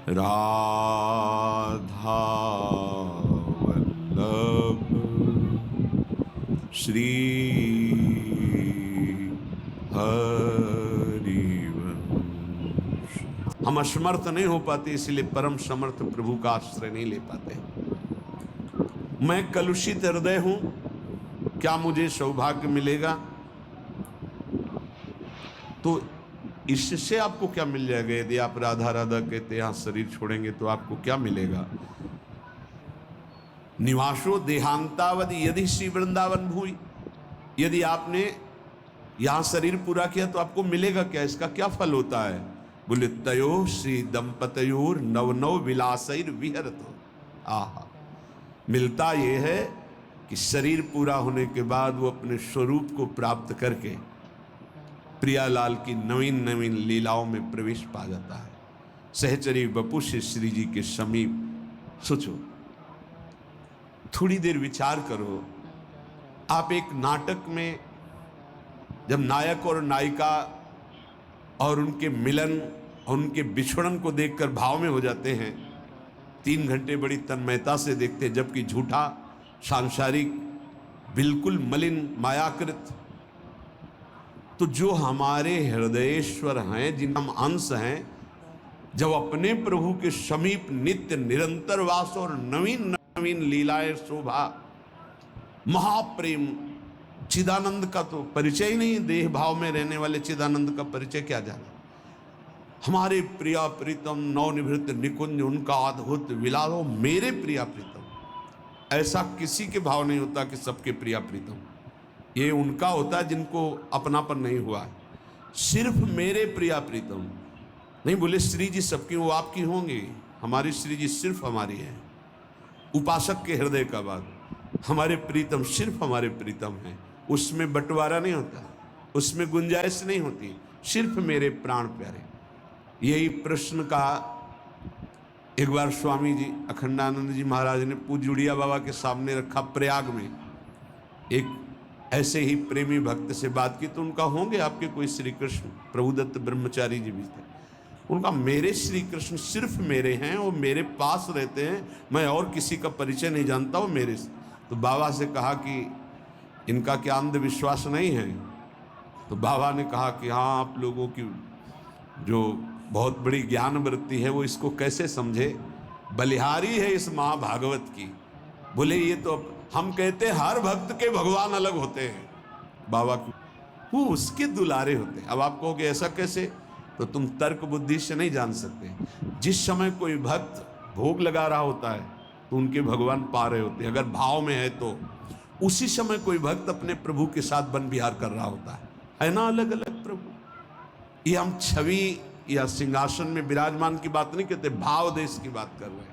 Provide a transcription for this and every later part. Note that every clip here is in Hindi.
राधा वल्लभ श्री हरिवंश। हम असमर्थ नहीं हो पाते, इसलिए परम समर्थ प्रभु का आश्रय नहीं ले पाते। मैं कलुषित हृदय हूं, क्या मुझे सौभाग्य मिलेगा? तो इससे आपको क्या मिल जाएगा? यदि आप राधा राधा कहते यहां शरीर छोड़ेंगे तो आपको क्या मिलेगा? निवासो देहांतावद यदि श्री वृंदावन भूई। यदि आपने यहां शरीर पूरा किया तो आपको मिलेगा क्या? इसका क्या फल होता है? बोले तयो श्री दंपतयोर नव नव विलासैर विहरत। आहा, मिलता यह है कि शरीर पूरा होने के बाद वो अपने स्वरूप को प्राप्त करके प्रियालाल की नवीन नवीन लीलाओं में प्रवेश पा जाता है। सहचरी बपू से श्री जी के समीप। सोचो, थोड़ी देर विचार करो। आप एक नाटक में जब नायक और नायिका और उनके मिलन और उनके बिछड़न को देखकर भाव में हो जाते हैं, 3 घंटे बड़ी तन्मयता से देखते हैं, जबकि झूठा सांसारिक बिल्कुल मलिन मायाकृत, तो जो हमारे हृदयेश्वर हैं, जिन हम अंश हैं, जब अपने प्रभु के समीप नित्य निरंतर वास और नवीन नवीन लीलाएं शोभा महाप्रेम चिदानंद का तो परिचय ही नहीं। देह भाव में रहने वाले चिदानंद का परिचय क्या जाना। हमारे प्रिया प्रीतम नवनिभृत निकुंज उनका अद्भुत विलासो मेरे प्रिया प्रीतम। ऐसा किसी के भाव नहीं होता कि सबके प्रिया प्रीतम, ये उनका होता है जिनको अपनापन नहीं हुआ है। सिर्फ मेरे प्रिया प्रीतम नहीं बोले। श्री जी सबकी वो आपकी होंगी, हमारी श्री जी सिर्फ हमारी है। उपासक के हृदय का बात, हमारे प्रीतम सिर्फ हमारे प्रीतम हैं, उसमें बंटवारा नहीं होता, उसमें गुंजाइश नहीं होती, सिर्फ मेरे प्राण प्यारे। यही प्रश्न का एक बार स्वामी जी अखंडानंद जी महाराज ने पूज्य उड़िया बाबा के सामने रखा। प्रयाग में एक ऐसे ही प्रेमी भक्त से बात की, तो उनका होंगे आपके कोई श्री कृष्ण? प्रभुदत्त ब्रह्मचारी जी भी थे। उनका मेरे श्री कृष्ण सिर्फ मेरे हैं, वो मेरे पास रहते हैं, मैं और किसी का परिचय नहीं जानता, वो मेरे। तो बाबा से कहा कि इनका क्या अंधविश्वास नहीं है? तो बाबा ने कहा कि हाँ, आप लोगों की जो बहुत बड़ी ज्ञान वृत्ति है वो इसको कैसे समझे, बलिहारी है इस महाभागवत की। बोले ये तो हम कहते हैं हर भक्त के भगवान अलग होते हैं, बाबा की वो उसके दुलारे होते हैं। अब आप कहोगे ऐसा कैसे? तो तुम तर्क बुद्धि से नहीं जान सकते। जिस समय कोई भक्त भोग लगा रहा होता है तो उनके भगवान पा रहे होते हैं, अगर भाव में है तो। उसी समय कोई भक्त अपने प्रभु के साथ वन विहार कर रहा होता है ना, अलग अलग प्रभु। ये हम छवि या सिंहासन में विराजमान की बात नहीं कहते, भाव देश की बात कर रहे हैं।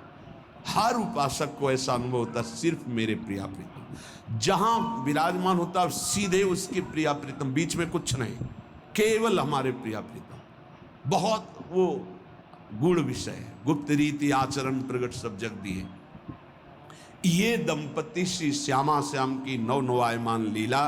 हर उपासक को ऐसा अनुभव होता है, सिर्फ मेरे प्रिया प्रीतम। जहां विराजमान होता है सीधे उसके प्रिया प्रीतम, बीच में कुछ नहीं, केवल हमारे प्रिया प्रीतम। बहुत वो गुण विषय है, गुप्त रीति आचरण प्रगट सब जग दिए। ये दंपति श्री श्यामा श्याम की नवनवायमान लीला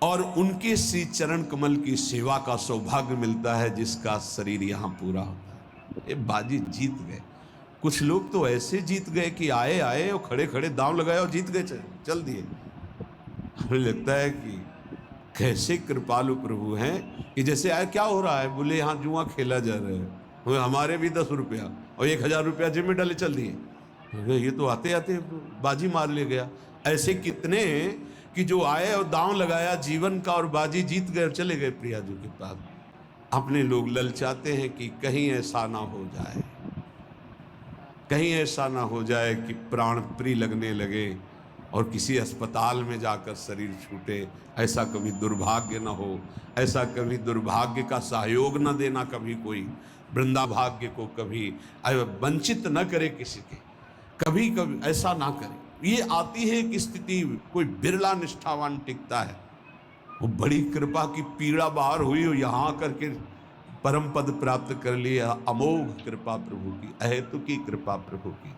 और उनके श्री चरण कमल की सेवा का सौभाग्य मिलता है, जिसका शरीर यहां पूरा होता है। ये बाजी जीत गए। कुछ लोग तो ऐसे जीत गए कि आए आए और खड़े खड़े दांव लगाए और जीत गए, चल दिए। हमें लगता है कि कैसे कृपालु प्रभु हैं कि जैसे आए क्या हो रहा है, बोले यहाँ जुआ खेला जा रहा है, हमारे भी 10 रुपया और 1000 रुपया जेब में डाले चल दिए। ये तो आते आते बाजी मार ले गया। ऐसे कितने कि जो आए और दांव लगाया जीवन का और बाजी जीत गए और चले गए प्रिया जी के पास। अपने लोग ललचाते हैं कि कहीं ऐसा ना हो जाए, कहीं ऐसा ना हो जाए कि प्राण प्रिय लगने लगे और किसी अस्पताल में जाकर शरीर छूटे। ऐसा कभी दुर्भाग्य ना हो, ऐसा कभी दुर्भाग्य का सहयोग न देना कभी कोई, वृंदा भाग्य को कभी वंचित न करे किसी के, कभी कभी ऐसा ना करे। ये आती है कि स्थिति कोई बिरला निष्ठावान टिकता है, वो बड़ी कृपा की पीड़ा बाहर हुई हो, यहाँ करके परम पद प्राप्त कर लिया। अमोघ कृपा प्रभु की, अहेतु की कृपा प्रभु की।